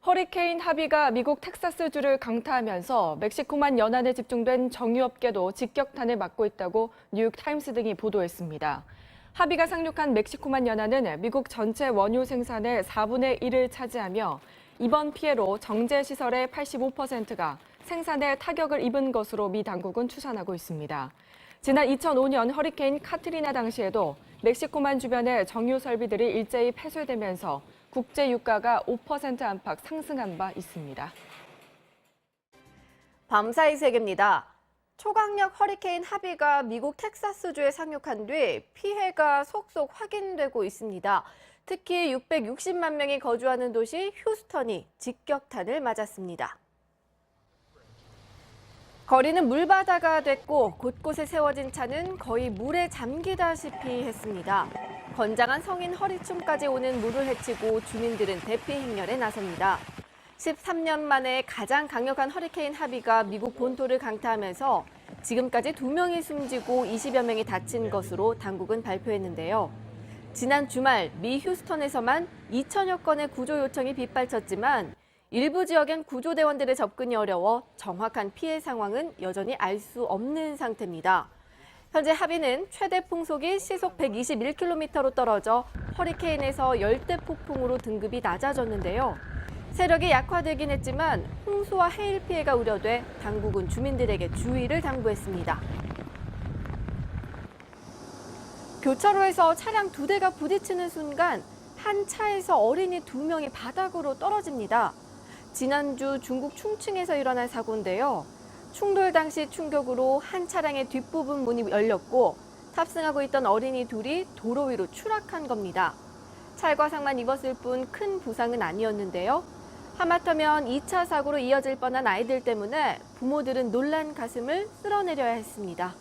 허리케인 하비가 미국 텍사스주를 강타하면서 멕시코만 연안에 집중된 정유업계도 직격탄을 맞고 있다고 뉴욕타임스 등이 보도했습니다. 하비가 상륙한 멕시코만 연안은 미국 전체 원유 생산의 4분의 1을 차지하며 이번 피해로 정제시설의 85%가 생산에 타격을 입은 것으로 미 당국은 추산하고 있습니다. 지난 2005년 허리케인 카트리나 당시에도 멕시코만 주변의 정유 설비들이 일제히 폐쇄되면서 국제 유가가 5% 안팎 상승한 바 있습니다. 밤사이 세계입니다. 초강력 허리케인 하비가 미국 텍사스주에 상륙한 뒤 피해가 속속 확인되고 있습니다. 특히 660만 명이 거주하는 도시 휴스턴이 직격탄을 맞았습니다. 거리는 물바다가 됐고 곳곳에 세워진 차는 거의 물에 잠기다시피 했습니다. 건장한 성인 허리춤까지 오는 물을 헤치고 주민들은 대피 행렬에 나섭니다. 13년 만에 가장 강력한 허리케인 하비가 미국 본토를 강타하면서 지금까지 2명이 숨지고 20여 명이 다친 것으로 당국은 발표했는데요. 지난 주말 미 휴스턴에서만 2천여 건의 구조 요청이 빗발쳤지만 일부 지역엔 구조대원들의 접근이 어려워 정확한 피해 상황은 여전히 알 수 없는 상태입니다. 현재 하비는 최대 풍속이 시속 121km로 떨어져 허리케인에서 열대 폭풍으로 등급이 낮아졌는데요. 세력이 약화되긴 했지만 홍수와 해일 피해가 우려돼 당국은 주민들에게 주의를 당부했습니다. 교차로에서 차량 2대가 부딪히는 순간 한 차에서 어린이 2명이 바닥으로 떨어집니다. 지난주 중국 충칭에서 일어난 사고인데요. 충돌 당시 충격으로 한 차량의 뒷부분 문이 열렸고 탑승하고 있던 어린이 둘이 도로 위로 추락한 겁니다. 찰과상만 입었을 뿐 큰 부상은 아니었는데요. 하마터면 2차 사고로 이어질 뻔한 아이들 때문에 부모들은 놀란 가슴을 쓸어내려야 했습니다.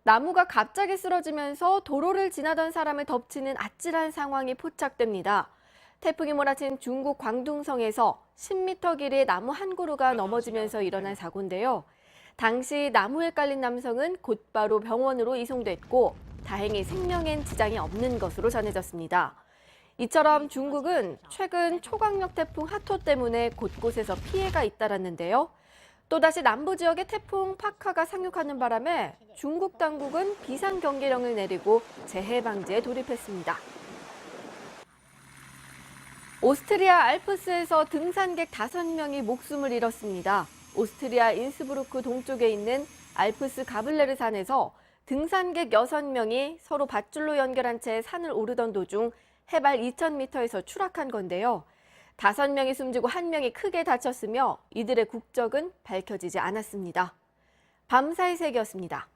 나무가 갑자기 쓰러지면서 도로를 지나던 사람을 덮치는 아찔한 상황이 포착됩니다. 태풍이 몰아친 중국 광둥성에서 10m 길이의 나무 한 그루가 넘어지면서 일어난 사고인데요. 당시 나무에 깔린 남성은 곧바로 병원으로 이송됐고 다행히 생명엔 지장이 없는 것으로 전해졌습니다. 이처럼 중국은 최근 초강력 태풍 하토 때문에 곳곳에서 피해가 잇따랐는데요. 또다시 남부 지역에 태풍 파카가 상륙하는 바람에 중국 당국은 비상경계령을 내리고 재해 방지에 돌입했습니다. 오스트리아 알프스에서 등산객 5명이 목숨을 잃었습니다. 오스트리아 인스부르크 동쪽에 있는 알프스 가블레르 산에서 등산객 6명이 서로 밧줄로 연결한 채 산을 오르던 도중 해발 2,000m에서 추락한 건데요. 5명이 숨지고 1명이 크게 다쳤으며 이들의 국적은 밝혀지지 않았습니다. 밤사이 세계였습니다.